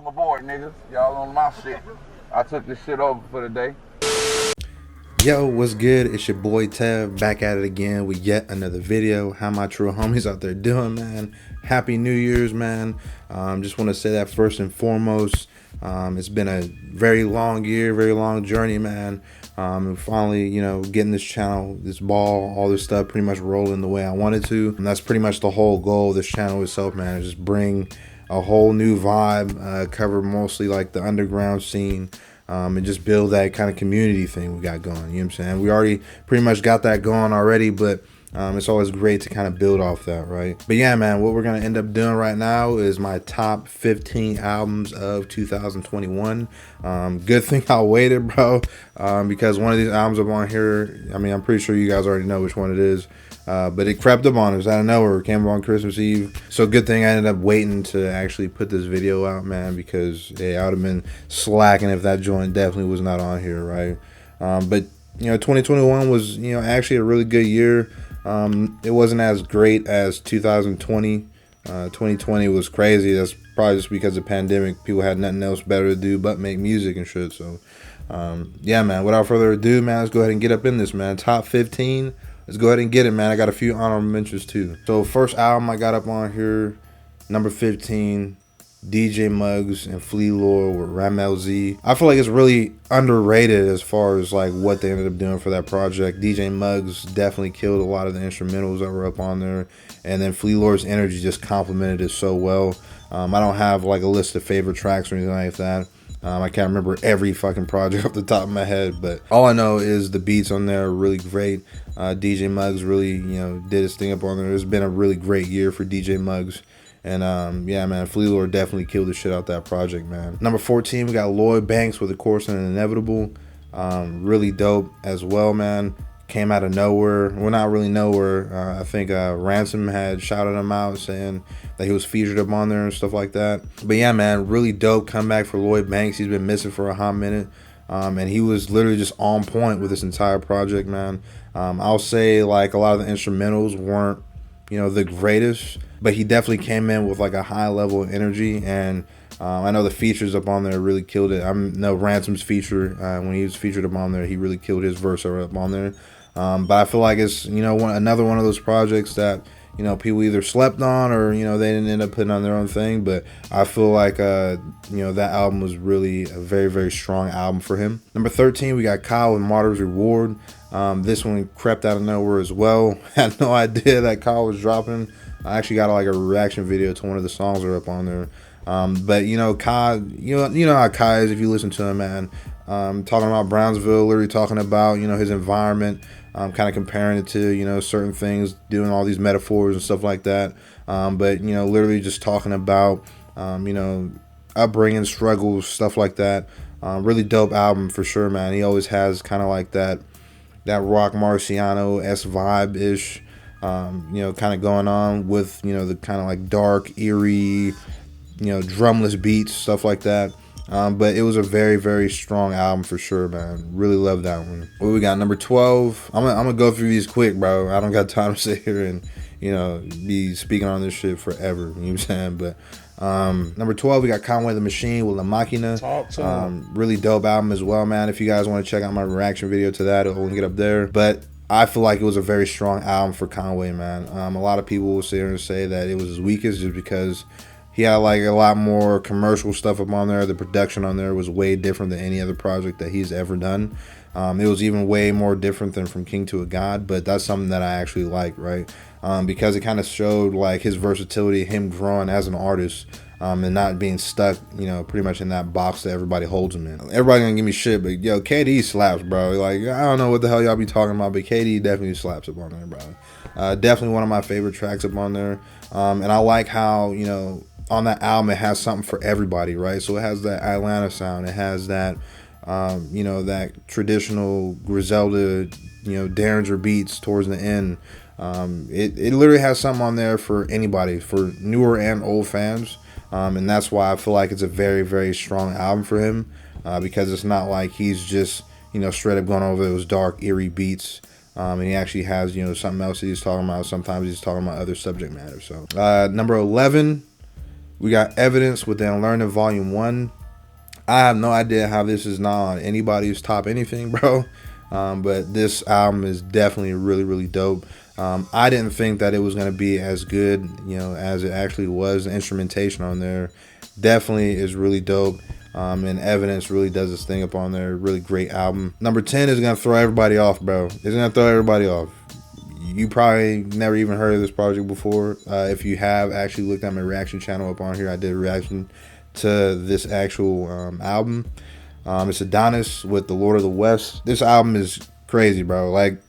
aboard, niggas. Y'all on my shit. I took this shit over for the day. Yo, what's good? It's your boy Tev back at it again with yet another video. How my true homies out there doing, man? Happy New Year's, man. Just want to say that first and foremost. It's been a very long year, very long journey, man. And finally, you know, getting this channel, this ball, all this stuff pretty much rolling the way I wanted to. And that's pretty much the whole goal of this channel itself, man. Is just bring a whole new vibe, cover mostly like the underground scene. And just build that kind of community thing we got going. You know what I'm saying? We already pretty much got that going already, but it's always great to kind of build off that, right? But yeah, man, what we're going to end up doing right now is my top 15 albums of 2021. Good thing I waited, bro, because one of these albums up on here, I mean, I'm pretty sure you guys already know which one it is. But it crept up on us out of nowhere. It came up on Christmas Eve. So good thing I ended up waiting to actually put this video out, man, because I would have been slacking if that joint definitely was not on here, right? But, you know, 2021 was, you know, actually a really good year. It wasn't as great as 2020. 2020 was crazy. That's probably just because of the pandemic. People had nothing else better to do but make music and shit. So, yeah, man, without further ado, man, let's go ahead and get up in this, man. Top 15. Let's go ahead and get it, man. I got a few honorable mentions too. So first album I got up on here, number 15, DJ Muggs and Flea with Ram LZ. I feel like it's really underrated as far as like what they ended up doing for that project. DJ Muggs definitely killed a lot of the instrumentals that were up on there, and then Flea's energy just complemented it so well. I don't have like a list of favorite tracks or anything like that. I can't remember every fucking project off the top of my head, but all I know is the beats on there are really great. DJ Muggs really, you know, did his thing up on there. It's been a really great year for DJ Muggs. And yeah, man, Flea definitely killed the shit out that project, man. Number 14, we got Lloyd Banks with A Course and Inevitable. Really dope as well, man. Came out of nowhere. Well, not really nowhere. I think Ransom had shouted him out saying that he was featured up on there and stuff like that. But yeah, man, really dope comeback for Lloyd Banks. He's been missing for a hot minute. And he was literally just on point with this entire project, man. I'll say like a lot of the instrumentals weren't, you know, the greatest, but he definitely came in with like a high level of energy. And I know the features up on there really killed it. I know Ransom's feature, when he was featured up on there, he really killed his verse up on there. But I feel like it's, you know, another one of those projects that, you know, people either slept on or, you know, they didn't end up putting on their own thing. But I feel like, you know, that album was really a very, very strong album for him. Number 13, we got Kyle with Martyr's Reward. This one crept out of nowhere as well. Had no idea that Kyle was dropping. I actually got like a reaction video to one of the songs that are up on there. But, you know, Kyle, you know how Kyle is if you listen to him, man. Talking about Brownsville, literally talking about, you know, his environment. Kind of comparing it to, you know, certain things, doing all these metaphors and stuff like that. But, you know, literally just talking about, you know, upbringing, struggles, stuff like that. Really dope album for sure, man. He always has kind of like that Rock Marciano-esque vibe-ish, you know, kind of going on with, you know, the kind of like dark, eerie, you know, drumless beats, stuff like that. But it was a very, very strong album for sure, man. Really love that one. What we got? Number 12. I'm gonna go through these quick, bro. I don't got time to sit here and, you know, be speaking on this shit forever. You know what I'm saying? But number 12, we got Conway the Machine with La Machina. Really dope album as well, man. If you guys want to check out my reaction video to that, it'll get up there. But I feel like it was a very strong album for Conway, man. A lot of people will sit here and say that it was his weakest just because he had like a lot more commercial stuff up on there. The production on there was way different than any other project that he's ever done. It was even way more different than From King to a God, but that's something that I actually like, right? Because it kind of showed like his versatility, him growing as an artist, and not being stuck, you know, pretty much in that box that everybody holds him in. Everybody gonna give me shit, but yo, KD slaps, bro. Like, I don't know what the hell y'all be talking about, but KD definitely slaps up on there, bro. Definitely one of my favorite tracks up on there. And I like how, you know, on that album it has something for everybody, right? So it has that Atlanta sound, it has that you know, that traditional Griselda, you know, Derringer beats towards the end. It literally has something on there for anybody, for newer and old fans. And that's why I feel like it's a very, very strong album for him, because it's not like he's just, you know, straight up going over those dark, eerie beats. And he actually has, you know, something else that he's talking about. Sometimes he's talking about other subject matter. So number 11, We got Evidence with the Unlearning Volume 1. I have no idea how this is not on anybody's top anything, bro. But this album is definitely really, really dope. I didn't think that it was going to be as good, as it actually was. The instrumentation on there definitely is really dope. And Evidence really does this thing up on there. Really great album. Number 10 is going to throw everybody off, bro. It's going to throw everybody off. You probably never even heard of this project before. If you have actually looked at my reaction channel up on here, I did a reaction to this actual album. It's Adonis with The Lord of the West. This album is crazy, bro. Like,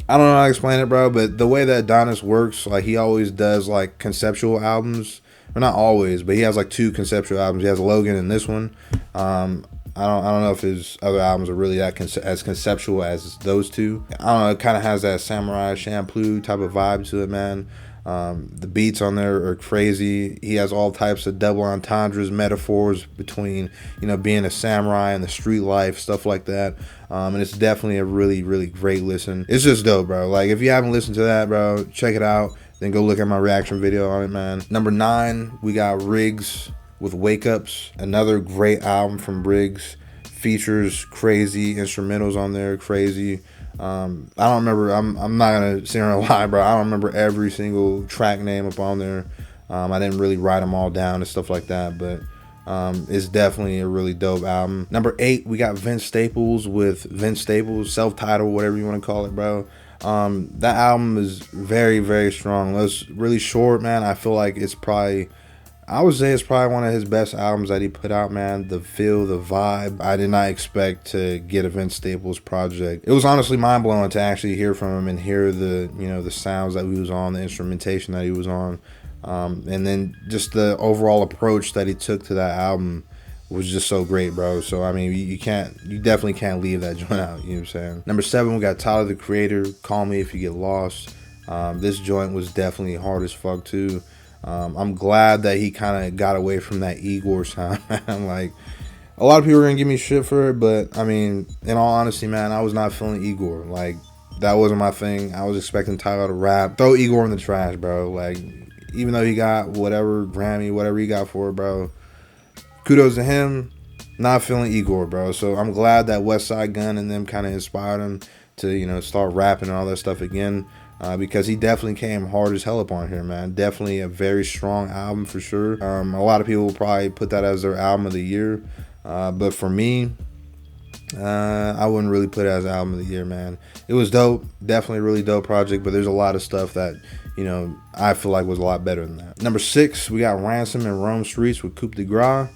I don't know how to explain it, bro, but the way that Adonis works, like, he always does like conceptual albums. Or not always, but he has like 2 conceptual albums. He has Logan and this one. I don't know if his other albums are really that as conceptual as those 2. I don't know. It kind of has that Samurai Champloo type of vibe to it, man. The beats on there are crazy. He has all types of double entendres, metaphors between, being a samurai and the street life, stuff like that. And it's definitely a really, really great listen. It's just dope, bro. Like, if you haven't listened to that, bro, check it out. Then go look at my reaction video on it, man. Number 9, we got Riggs with Wakeups. Another great album from Riggs. Features crazy instrumentals on there, crazy. I don't remember. I'm not gonna sit here and lie, bro. I don't remember every single track name up on there. I didn't really write them all down and stuff like that, but it's definitely a really dope album. Number 8, we got Vince Staples with Vince Staples, self-titled, whatever you want to call it, bro. That album is very, very strong. It's really short, man. I feel like I would say it's probably one of his best albums that he put out, man. The feel, the vibe. I did not expect to get a Vince Staples project. It was honestly mind-blowing to actually hear from him and hear the, the sounds that he was on, the instrumentation that he was on. And then just the overall approach that he took to that album was just so great, bro. So, I mean, you definitely can't leave that joint out, you know what I'm saying? Number 7, we got Tyler, the Creator, Call Me If You Get Lost. This joint was definitely hard as fuck, too. I'm glad that he kind of got away from that Igor sound, man. Like, a lot of people are going to give me shit for it, but, I mean, in all honesty, man, I was not feeling Igor. Like, that wasn't my thing. I was expecting Tyler to rap. Throw Igor in the trash, bro. Like, even though he got whatever Grammy, whatever he got for it, bro, kudos to him. Not feeling Igor, bro. So I'm glad that West Side Gun and them kind of inspired him to, start rapping and all that stuff again. Because he definitely came hard as hell up on here, man. Definitely a very strong album for sure. A lot of people will probably put that as their album of the year. But for me, I wouldn't really put it as album of the year, man. It was dope. Definitely a really dope project. But there's a lot of stuff that, I feel like was a lot better than that. Number 6, we got Ransom and Rome Streets with Coup de Grace.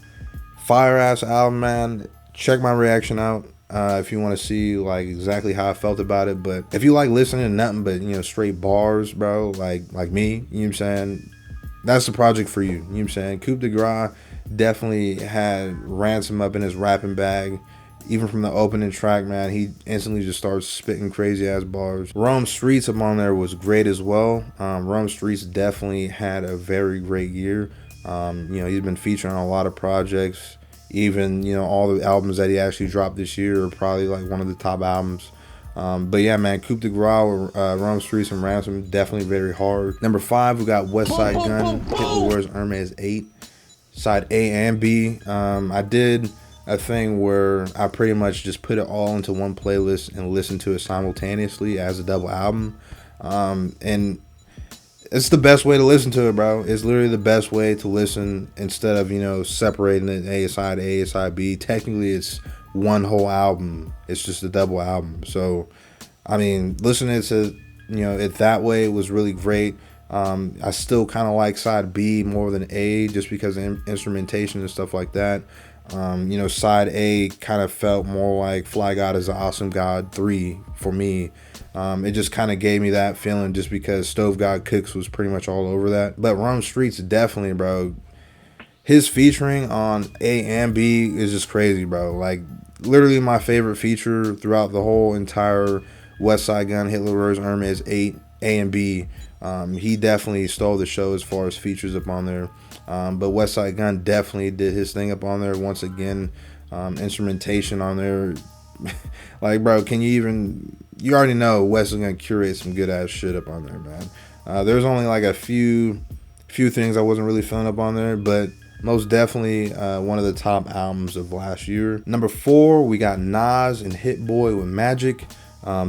Fire ass album, man. Check my reaction out. If you want to see like exactly how I felt about it. But if you like listening to nothing but straight bars, bro, like me, you know what I'm saying, that's the project for you. You know what I'm saying? Coup de Grace definitely had Ransom up in his rapping bag. Even from the opening track, man, he instantly just starts spitting crazy ass bars. Rome Streets up on there was great as well. Rome Streets definitely had a very great year. He's been featuring on a lot of projects. Even, all the albums that he actually dropped this year are probably like one of the top albums. But yeah, man, Coup de Grace, Rome Streets, and Ransom, definitely very hard. Number 5, we got West Side Gun, Hitler Wears Hermes 8, side A and B. I did a thing where I pretty much just put it all into one playlist and listened to it simultaneously as a double album. And it's the best way to listen to it, bro. It's literally the best way to listen instead of, separating it A side B. Technically, it's one whole album. It's just a double album. So, I mean, listening to, it that way was really great. I still kind of like side B more than A just because of instrumentation and stuff like that. Side A kind of felt more like Fly God is an Awesome God 3 for me. It just kind of gave me that feeling just because Stove God Cooks was pretty much all over that. But Rome Streets, definitely, bro. His featuring on A and B is just crazy, bro. Like, literally my favorite feature throughout the whole entire West Side Gun, Hitler Wears Hermes 8, A and B. He definitely stole the show as far as features up on there. But West Side Gun definitely did his thing up on there once again. Instrumentation on there. Like, bro, you already know Wes is going to curate some good ass shit up on there, man. There's only like a few few things I wasn't really feeling up on there, but most definitely one of the top albums of last year. Number 4, we got Nas and Hit Boy with Magic.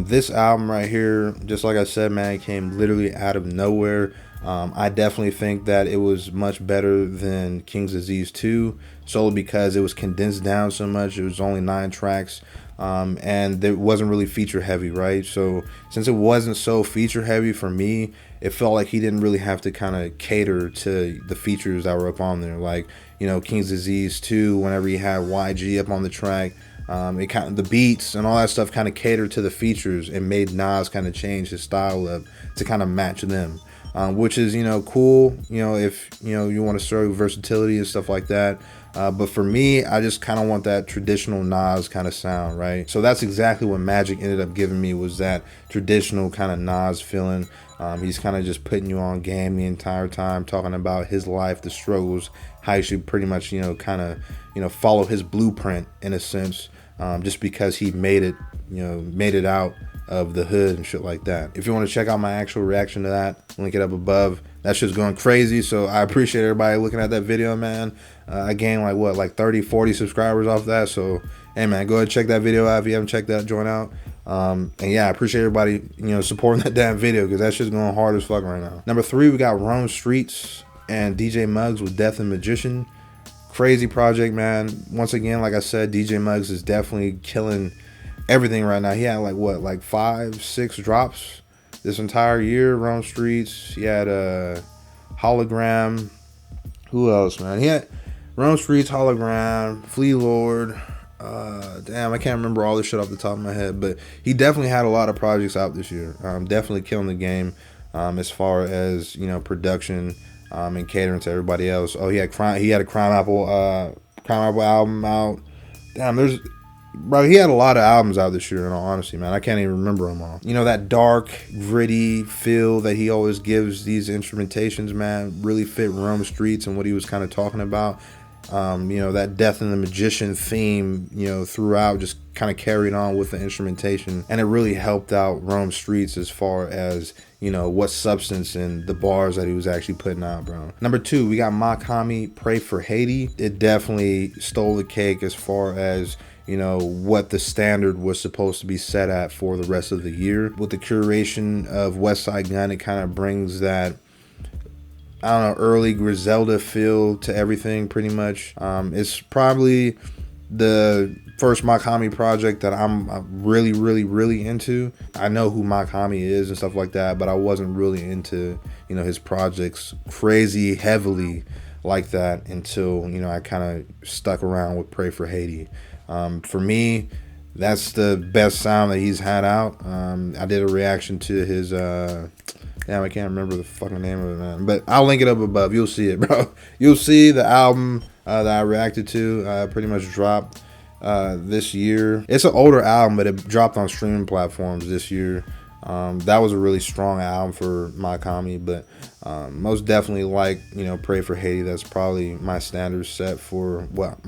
This album right here, just like I said, man, it came literally out of nowhere. I definitely think that it was much better than King's Disease 2, solely because it was condensed down so much. It was only 9 tracks, and it wasn't really feature heavy, right? So since it wasn't so feature heavy for me, it felt like he didn't really have to kind of cater to the features that were up on there. Like, you know, King's Disease 2, whenever you had YG up on the track, it kind of, the beats and all that stuff kind of catered to the features and made Nas kind of change his style up to kind of match them. Which is, you know, cool, you know, if, you know, you want to show versatility and stuff like that. But for me, I just kind of want that traditional Nas kind of sound, right? So that's exactly what Magic ended up giving me, was that traditional kind of Nas feeling. He's kind of just putting you on game the entire time, talking about his life, the struggles, how you should pretty much, you know, kind of, you know, follow his blueprint in a sense, just because he made it, you know, made it out of the hood and shit like that. If you want to check out my actual reaction to that, link it up above. That shit's going crazy, so I appreciate everybody looking at that video, man. I gained like what, like 30, 40 subscribers off that, so hey man, go ahead and check that video out if you haven't checked that joint out. And yeah, I appreciate everybody, you know, supporting that damn video, because that shit's going hard as fuck right now. Number 3, we got Rome Streets and DJ Muggs with Death and Magician. Crazy project, man. Once again, like I said, DJ Muggs is definitely killing everything right now. He had like what, like 5, 6 drops this entire year. Rome Streets, he had a Hologram. Who else, man? He had Rome Streets, Hologram, Flea, Lloyd. Damn, I can't remember all this shit off the top of my head, but he definitely had a lot of projects out this year. Definitely killing the game as far as, you know, production and catering to everybody else. Oh, he had a Crime Apple album out. Damn, bro, he had a lot of albums out this year, in all honesty, man. I can't even remember them all. You know, that dark, gritty feel that he always gives these instrumentations, man, really fit Rome Streets and what he was kind of talking about. You know, that Death and the Magician theme, you know, throughout just kind of carried on with the instrumentation, and it really helped out Rome Streets as far as, you know, what substance and the bars that he was actually putting out, bro. Number 2, we got Makami, Pray for Haiti. It definitely stole the cake as far as, you know, what the standard was supposed to be set at for the rest of the year. With the curation of Westside Gunn, it kind of brings that, I don't know, early Griselda feel to everything, pretty much. It's probably the first Makami project that I'm really, really, really into. I know who Makami is and stuff like that, but I wasn't really into, you know, his projects crazy heavily like that until, you know, I kind of stuck around with Pray for Haiti. For me, that's the best sound that he's had out. I did a reaction to his damn, I can't remember the fucking name of it, man, but I'll link it up above. You'll see it, bro. You'll see the album that I reacted to pretty much dropped this year. It's an older album, but it dropped on streaming platforms this year. That was a really strong album for Makami, but most definitely, like, you know, Pray for Haiti, that's probably my standard set for what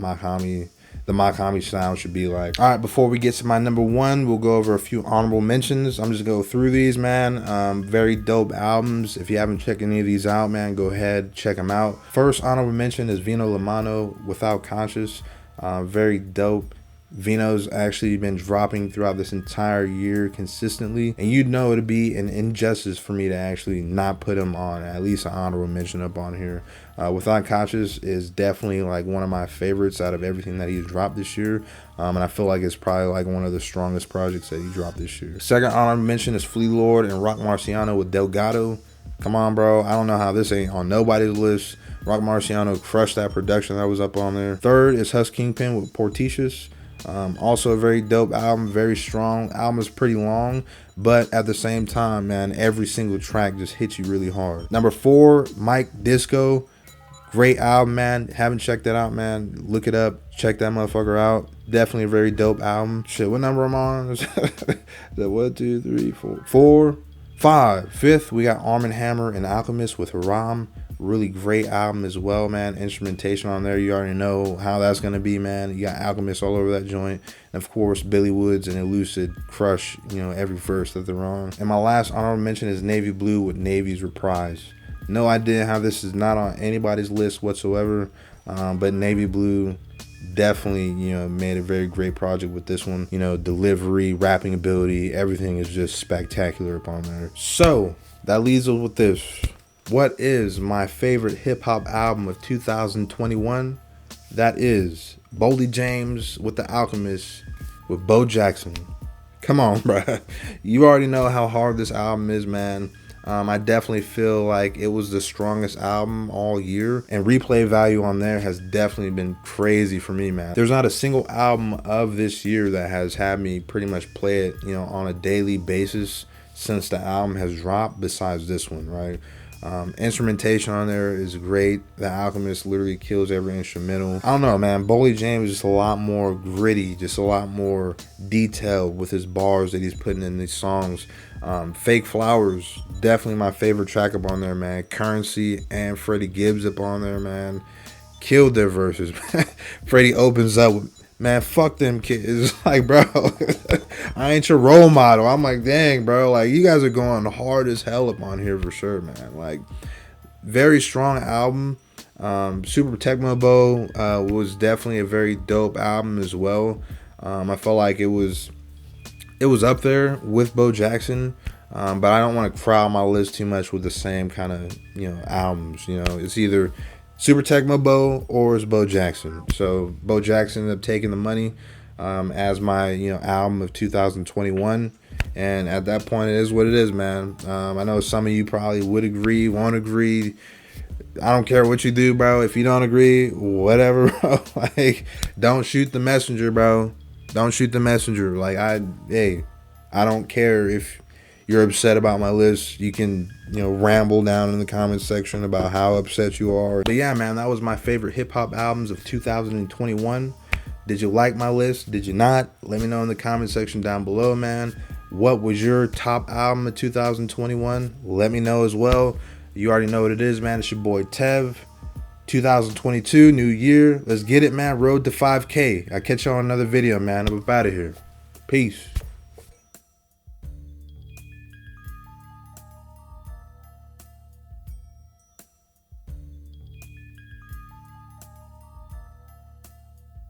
the Makami sound should be like. All right, before we get to my number 1, we'll go over a few honorable mentions. I'm just going to go through these, man. Very dope albums. If you haven't checked any of these out, man, go ahead, check them out. First honorable mention is Vino Lamano, Without Conscious. Very dope. Vino's actually been dropping throughout this entire year consistently, and you'd know it'd be an injustice for me to actually not put him on at least an honorable mention up on here. Without Conscious is definitely like one of my favorites out of everything that he's dropped this year, and I feel like it's probably like one of the strongest projects that he dropped this year. Second honorable mention is Flea, Lloyd, and Rock Marciano with Delgado. Come on, bro. I don't know how this ain't on nobody's list. Rock Marciano crushed that production that was up on there. Third is Husk Kingpin with Portitious. Also a very dope album, very strong. Album is pretty long, but at the same time, man, every single track just hits you really hard. Number 4, Mike Disco. Great album, man. Haven't checked that out, man. Look it up. Check that motherfucker out. Definitely a very dope album. Shit, what number I'm on? Is that 1, 2, 3, 4, 5. Fifth, we got Hammer Alchemist with Haram. Really great album as well, man. Instrumentation on there, you already know how that's gonna be, man. You got Alchemist all over that joint, and of course Billy Woods and Elucid crush, you know, every verse that they're on. And my last honorable mention is Navy Blue with Navy's Reprise. No idea how this is not on anybody's list whatsoever, but Navy Blue definitely, made a very great project with this one. Delivery, rapping ability, everything is just spectacular upon there. So that leaves us with this. What is my favorite hip-hop album of 2021? That is Boldy James with The Alchemist with Bo Jackson. Come on, bruh. You already know how hard this album is, man. I definitely feel like it was the strongest album all year, and replay value on there has definitely been crazy for me, man. There's not a single album of this year that has had me pretty much play it, on a daily basis since the album has dropped, besides this one, right? Instrumentation on there is great. The Alchemist literally kills every instrumental. I don't know, man. Boldy James is just a lot more gritty, just a lot more detailed with his bars that he's putting in these songs. Fake Flowers, definitely my favorite track up on there, man. Currency and Freddie Gibbs up on there, man. Killed their verses, man. Freddie opens up with, man, fuck them kids. Like, bro, I ain't your role model. I'm like, dang, bro. Like, you guys are going hard as hell up on here for sure, man. Like, very strong album. Super Tecmo Bow was definitely a very dope album as well. I felt like it was up there with Bo Jackson, but I don't want to crowd my list too much with the same kind of albums. It's either Super Tecmo Bow or it's Bo Jackson. So Bo Jackson ended up taking the money as my album of 2021, and at that point it is what it is, man. I know some of you probably would agree, won't agree. I don't care what you do, bro. If you don't agree, whatever, bro. Like, don't shoot the messenger, bro. Don't shoot the messenger. Like, I don't care if you're upset about my list. You can, ramble down in the comments section about how upset you are. But yeah, man, that was my favorite hip hop albums of 2021. Did you like my list? Did you not? Let me know in the comment section down below, man. What was your top album of 2021? Let me know as well. You already know what it is, man. It's your boy Tev. 2022, new year. Let's get it, man. Road to 5K. I'll catch y'all on another video, man. I'm up out of here. Peace.